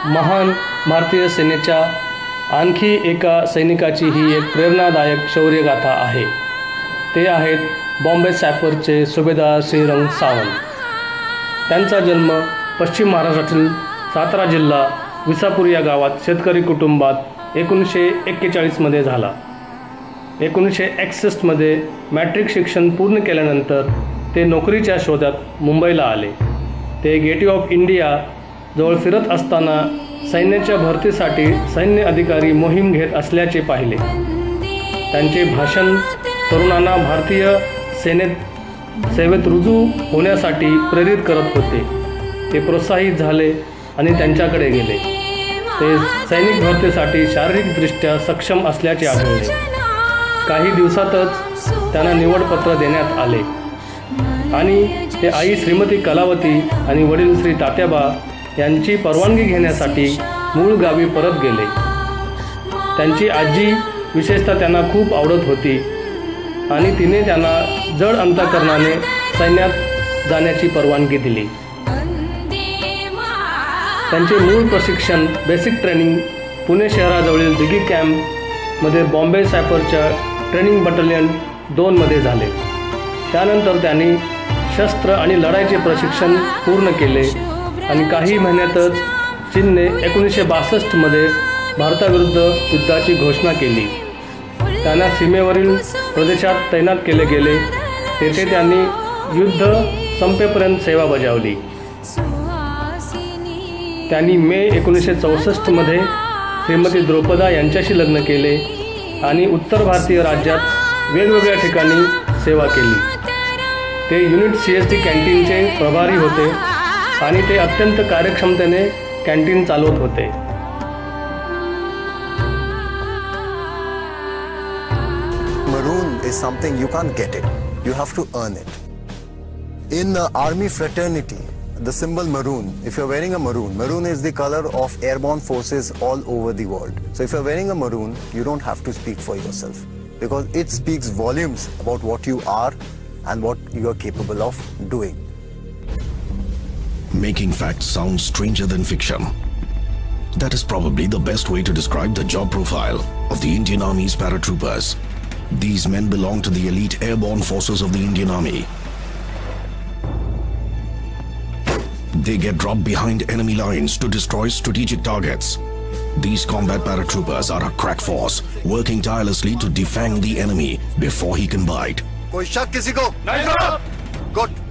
महान भारतीय सेनेच्या आणखी एका सैनिकाची ही एक प्रेरणादायक शौर्यगाथा आहे। ते आहेत बॉम्बे सॅपर्सचे सुभेदार श्रीरंग सावंत। त्यांचा जन्म पश्चिम महाराष्ट्रातील सातारा जिल्हा विसापूर या गावात शेतकरी कुटुंबात 1941 मध्ये झाला। 1961 मध्ये मॅट्रिक शिक्षण पूर्ण केल्यानंतर ते नोकरीच्या शोधात मुंबईला आले। ते गेटवे ऑफ इंडिया जवळ फिरत असताना सैन्याच्या भरतीसाठी सैन्य अधिकारी मोहीम घेत असल्याचे पाहिले। त्यांचे भाषण तरुणांना भारतीय सेवेत रुजू होण्यासाठी प्रेरित करत होते। ते प्रोत्साहित झाले आणि त्यांच्याकडे गेले। ते सैनिक भरतीसाठी शारीरिकदृष्ट्या सक्षम असल्याचे आढळले। काही दिवसातच त्यांना निवडपत्र देण्यात आले आणि ते आई श्रीमती कलावती आणि वडील श्री तात्याबा यांची परवानगी घेण्यासाठी मूळ गावी परत गेले। त्यांची आजी विशेषतः त्यांना खूप आवडत होती आणि तिने त्यांना जड अंतकरणाने सैन्यात जाण्याची परवानगी दिली। त्यांचे मूळ प्रशिक्षण बेसिक ट्रेनिंग पुणे शहराजवळील दिघी कॅम्पमध्ये बॉम्बे सॅपर्सच्या ट्रेनिंग बटालियन 2 मध्ये झाले। त्यानंतर त्यांनी शस्त्र आणि लढाईचे प्रशिक्षण पूर्ण केले आणि काही महिन्यातच चीनने 1962 मध्ये भारताविरुद्ध युद्धाची घोषणा केली। त्यांना सीमेवरील प्रदेशात तैनात केले गेले। तेथे त्यांनी युद्ध संपेपर्यंत सेवा बजावली। त्यांनी मे 1964 मध्ये श्रीमती द्रौपदा यांच्याशी लग्न केले आणि उत्तर भारतीय राज्यात वेगवेगळ्या ठिकाणी सेवा केली। ते युनिट CST कॅन्टीनचे प्रभारी होते आणि ते अत्यंत कार्यक्षमतेने कॅन्टीन चालवत होते। Maroon is something you can't get it. You have to earn it. In the army fraternity, the symbol maroon, if you're wearing a maroon, maroon is the color of airborne forces all over the world. So if you're wearing a maroon, you don't have to speak for yourself because it speaks volumes about what you are and what you are capable of doing. Making facts sound stranger than fiction. That is probably the best way to describe the job profile of the Indian Army's paratroopers. These men belong to the elite airborne forces of the Indian Army. They get dropped behind enemy lines to destroy strategic targets. These combat paratroopers are a crack force, working tirelessly to defang the enemy before he can bite. कोई शक किसी को? नहीं sir. Good.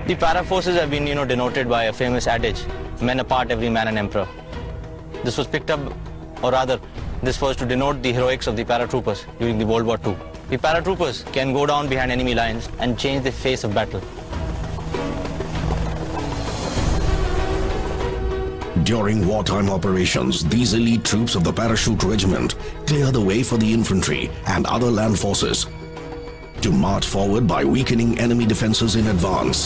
The para forces have been, denoted by a famous adage, "Men apart, every man an emperor." This was picked up, or rather, this was to denote the heroics of the paratroopers during the World War II. The paratroopers can go down behind enemy lines and change the face of battle. During wartime operations, these elite troops of the Parachute Regiment clear the way for the infantry and other land forces to march forward by weakening enemy defenses in advance.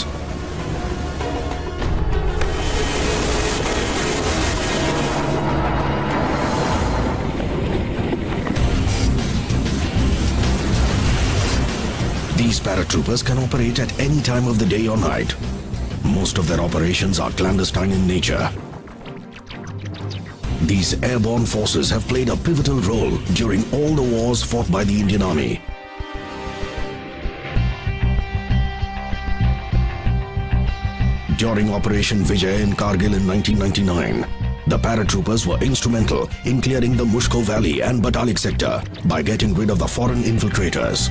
These paratroopers can operate at any time of the day or night. Most of their operations are clandestine in nature. These airborne forces have played a pivotal role during all the wars fought by the Indian Army. During Operation Vijay in Kargil in 1999, the paratroopers were instrumental in clearing the Mushko Valley and Batalik sector by getting rid of the foreign infiltrators.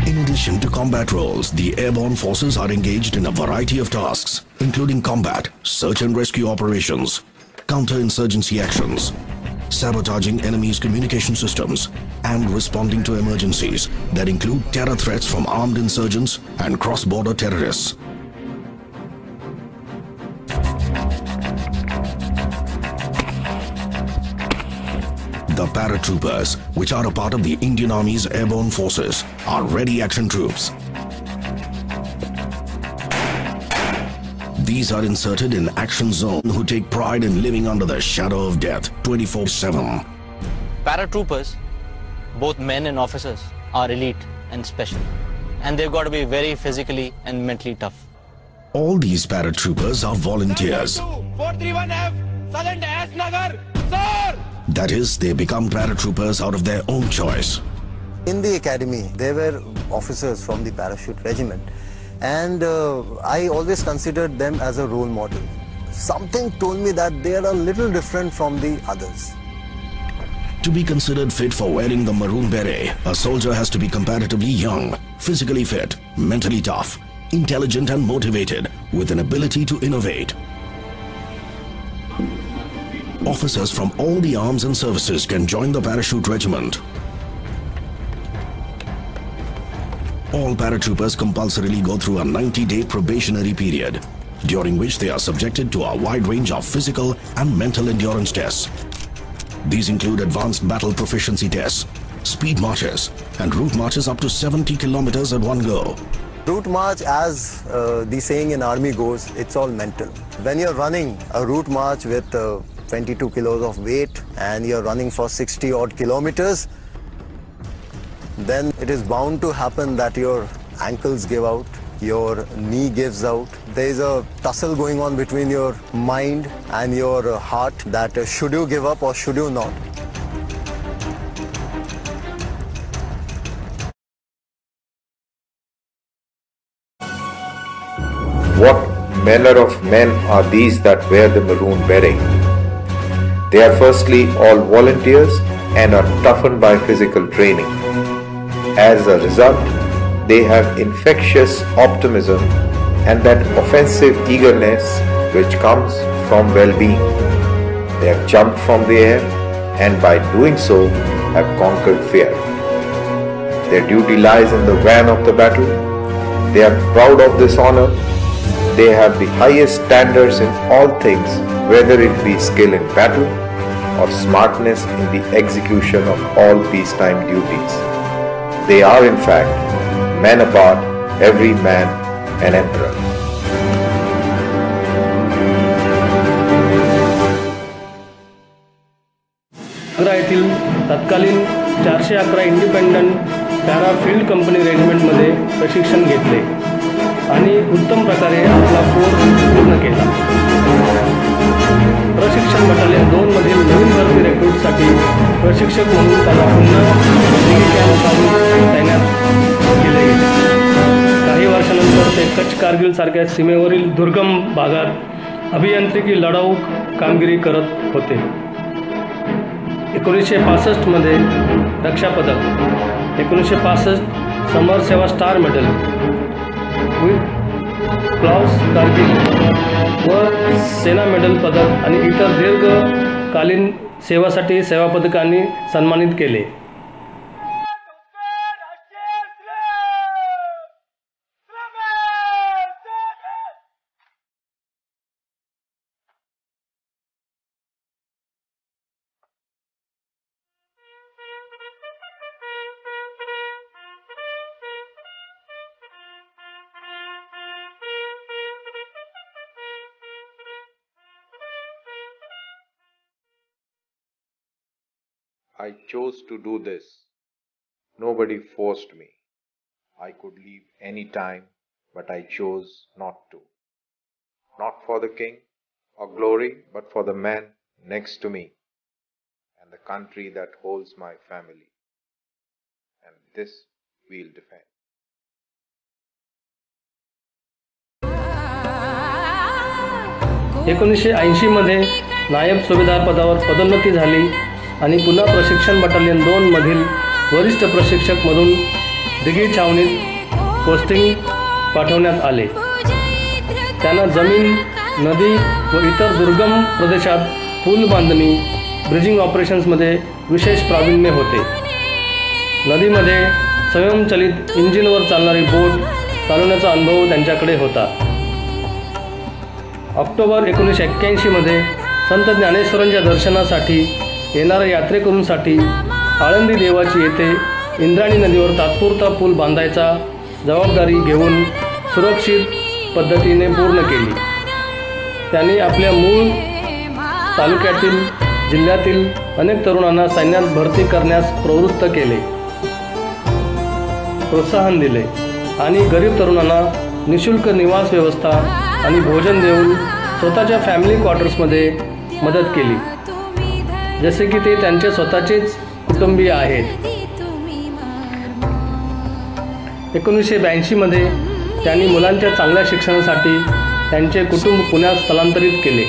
In addition to combat roles, the airborne forces are engaged in a variety of tasks, including combat, search and rescue operations, counter-insurgency actions, sabotaging enemies' communication systems, and responding to emergencies that include terror threats from armed insurgents and cross-border terrorists. The paratroopers, which are a part of the Indian Army's airborne forces, are ready action troops. These are inserted in action zone who take pride in living under the shadow of death 24/7. Paratroopers, both men and officers, are elite and special. and they've got to be very physically and mentally tough. All these paratroopers are volunteers. 431F, Sergeant S. Nagar, sir! That is, they become paratroopers out of their own choice. In the academy, there were officers from the parachute regiment, and I always considered them as a role model. Something told me that they are a little different from the others. To be considered fit for wearing the maroon beret, a soldier has to be comparatively young, physically fit, mentally tough, intelligent and motivated, with an ability to innovate. Officers from all the arms and services can join the parachute regiment. All paratroopers compulsorily go through a 90-day probationary period, during which they are subjected to a wide range of physical and mental endurance tests. These include advanced battle proficiency tests, speed marches, and route marches up to 70 kilometers at one go. Route march, as the saying in army goes, it's all mental. When you're running a route march with 22 kilos of weight and you're running for 60 odd kilometers, then it is bound to happen that your ankles give out, your knee gives out. There is a tussle going on between your mind and your heart that should you give up or should you not. What manner of men are these that wear the maroon beret? They are firstly all volunteers and are toughened by physical training. As a result, they have infectious optimism and that offensive eagerness which comes from well-being. They have jumped from the air and by doing so have conquered fear. Their duty lies in the van of the battle. They are proud of this honor. They have the highest standards in all things, whether it be skill in battle or smartness in the execution of all peacetime duties. They are in fact men apart, every man an emperor. Agra येथील तत्कालीन 411 independent para field company रेजिमेंटमध्ये प्रशिक्षण घेतले आणि उत्तम प्रकारे आपला course पूर्ण केला. प्रशिक्षण बटालियन 2 मधील नवीन भरती रेक्रूटसाठी प्रशिक्षक म्हणून त्याला पुन्हा दिल्ली कॅम्पमध्ये तैनात केले गेले. काही वर्षानंतर ते कच्छ कारगिल सारख्या सीमेवरील दुर्गम भागात अभियांत्रिकी लढाऊ कामगिरी करत होते. 1965 मध्ये रक्षा पदक, 1965 Samar Seva star medal with clasp Kargil व सेना मेडल पदक आणि इतर दीर्घकालीन सेवासाठी सेवा पदकांनी सन्मानित केले. I chose to do this. Nobody forced me. I could leave any time, but I chose not to. Not for the king or glory, but for the man next to me and the country that holds my family. And this we'll defend. एकोणीसशे मध्ये नायब सुभेदार पदावर पदोन्नती झाली आणि पुन्हा प्रशिक्षण बटालियन 2 मधील वरिष्ठ प्रशिक्षक म्हणून दिघी छावणीत पोस्टिंग पाठवण्यात आले. त्यांना जमीन, नदी व इतर दुर्गम प्रदेशात पूल बांधणी, ब्रिजिंग ऑपरेशन्समध्ये विशेष प्रावीण्य होते. नदीमध्ये स्वयंचलित इंजिनवर चालणारी बोट चालवण्याचा अनुभव त्यांच्याकडे होता. ऑक्टोबर 1981 मध्ये संत ज्ञानेश्वरांच्या दर्शनासाठी येणाऱ्या यात्रेकरूंसाठी आळंदी देवाची येथे इंद्रायणी नदीवर तात्पुरता पूल बांधायचा जबाबदारी घेऊन सुरक्षित पद्धतीने पूर्ण केली. त्यांनी आपल्या मूळ तालुक्यातील, जिल्ह्यातील अनेक तरुणांना सैन्यात भरती करण्यास प्रवृत्त केले, प्रोत्साहन दिले. आणि गरीब तरुणांना निशुल्क निवास व्यवस्था आणि भोजन देऊन स्वतःच्या फॅमिली क्वार्टर्समध्ये मदत केली, जसे की ते त्यांचे स्वतःचेच कुटुंबीय आहेत. 1982 मध्ये त्यांनी मुलांच्या चांगल्या शिक्षणासाठी त्यांचे कुटुंब पुण्यात स्थलांतरित केले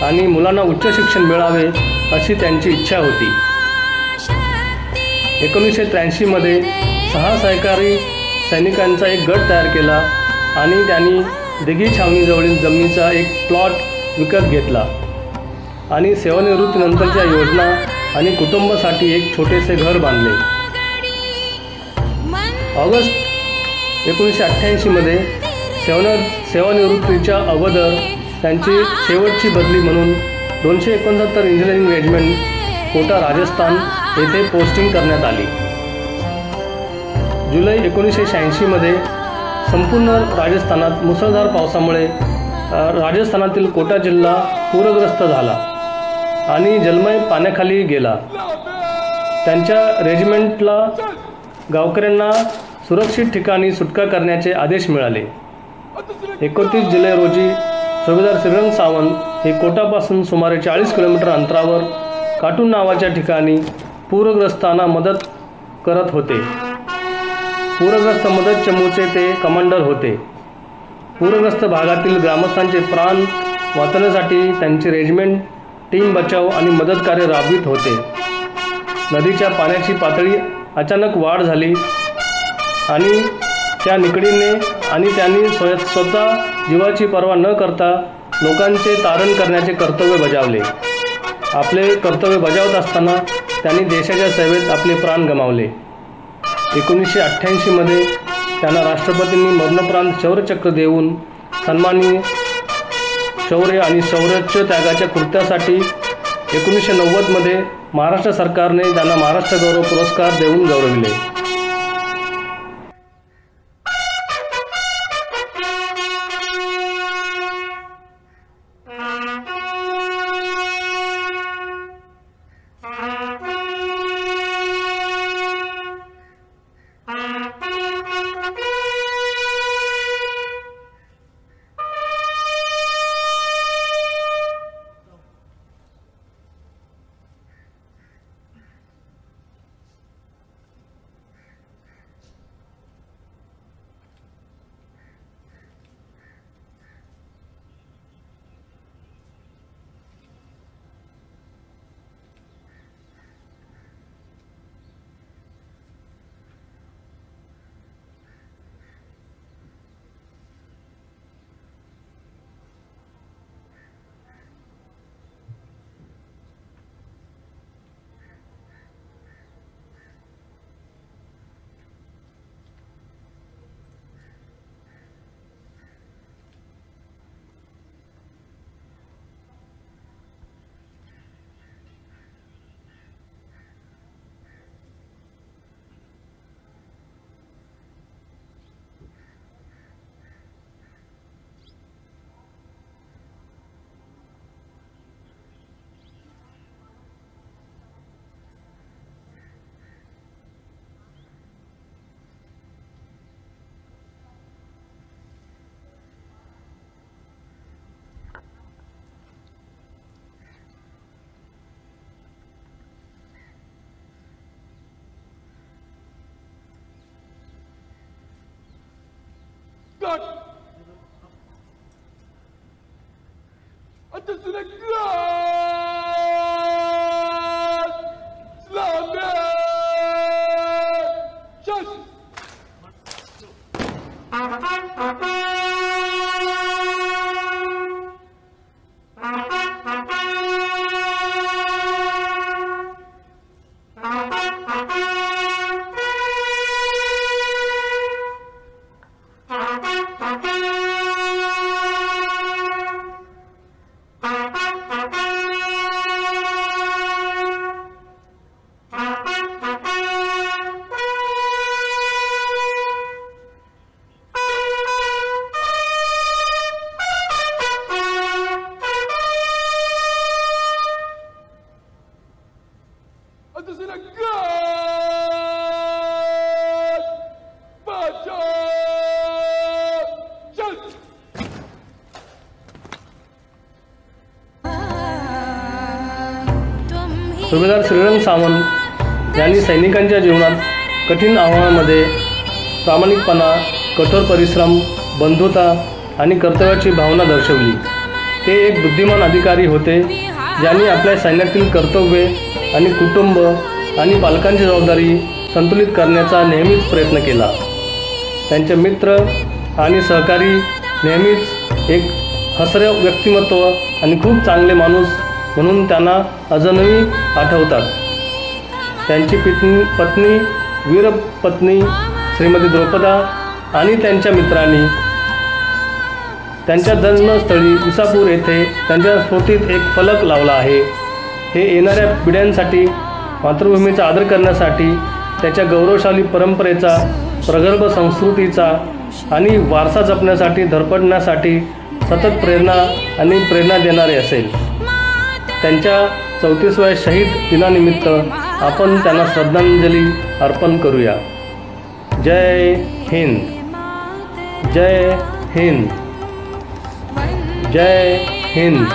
आणि मुलांना उच्च शिक्षण मिळावे अशी त्यांची इच्छा होती. 1983 मध्ये 6 सहकारी सैनिकांचा एक गट तयार केला आणि त्यांनी दिघी छावणीजवळील जमिनीचा एक प्लॉट विकत घेतला आणि सेवानिवृत्तीनंतरच्या योजना आणि कुटुंबासाठी एक छोटेसे घर बांधले. ऑगस्ट 1988 मध्ये सेवानिवृत्तीच्या अगोदर त्यांची शेवटची बदली म्हणून 269 इंजिनिअरिंग रेजिमेंट कोटा राजस्थान येथे पोस्टिंग करण्यात आली. जुलै 1986 मध्ये संपूर्ण राजस्थानात मुसळधार पावसामुळे राजस्थानातील कोटा जिल्हा पूरग्रस्त झाला आणि जलमय पाण्याखाली गेला. त्यांच्या रेजिमेंटला गावकऱ्यांना सुरक्षित ठिकाणी सुटका करण्याचे आदेश मिळाले. 31 जुलै रोजी सुभेदार श्रीरंग सावंत हे कोटापासून सुमारे 40 किलोमीटर अंतरावर काटून नावाच्या ठिकाणी पूरग्रस्तांना मदत करत होते. पूरग्रस्त मदत चमूचे ते कमांडर होते. पूरग्रस्त भागातील ग्रामस्थांचे प्राण वाचवण्यासाठी त्यांची रेजिमेंट टीम बचाव आणि मदत कार्य राबवित होते. नदीच्या पाण्याची पातळी अचानक वाढ झाली आणि त्या निकडीने आणि त्यांनी स्वतः जीवाची पर्वा न करता लोकांचे तारण करण्याचे कर्तव्य बजावले. आपले कर्तव्य बजावत असताना त्यांनी देशाच्या सेवेत आपले प्राण गमावले. 1988 मध्ये त्यांना राष्ट्रपतींनी मरणोपरांत शौर्यचक्र देऊन सन्माननीय शौर्य आणि शौर्योच्च त्यागाच्या कृत्यासाठी 1990 मध्ये महाराष्ट्र सरकारने त्यांना महाराष्ट्र गौरव पुरस्कार देऊन गौरविले. God! Atasın ekran! Selamet! Şaş! Atasın ekran! Bacak! सुभेदार श्रीरंग सावंत यांनी सैनिकांच्या जीवनात कठीण आव्हानांमध्ये प्रामाणिकपणा, कठोर परिश्रम, बंधुता आणि कर्तव्याची भावना दर्शवली. ते एक बुद्धिमान अधिकारी होते ज्यांनी आपल्या सैन्यातील कर्तव्ये आणि कुटुंब आणि पालकांची जबाबदारी संतुलित करण्याचा नेहमीच प्रयत्न केला. त्यांचे मित्र आणि सहकारी नेहमीच एक हसरं व्यक्तिमत्व आणि खूप चांगले माणूस म्हणून त्यांना अजूनही आठवतात. त्यांची पत्नी वीरपत्नी श्रीमती द्रौपदा आणि त्यांच्या मित्रांनी त्यांच्या जन्मस्थळी विसापूर येथे त्यांच्या स्मृतीत एक फलक लावला आहे. हे येणाऱ्या पिढ्यांसाठी मातृभूमीचा आदर करण्यासाठी, त्याच्या गौरवशाली परंपरेचा, प्रगल्भ संस्कृतीचा आणि वारसा जपण्यासाठी धडपडण्यासाठी सतत प्रेरणा देणारे असेल. त्यांच्या 34व्या शहीद दिनानिमित्त आपण त्यांना श्रद्धांजली अर्पण करूया. जय हिंद, जय हिंद, जय हिंद.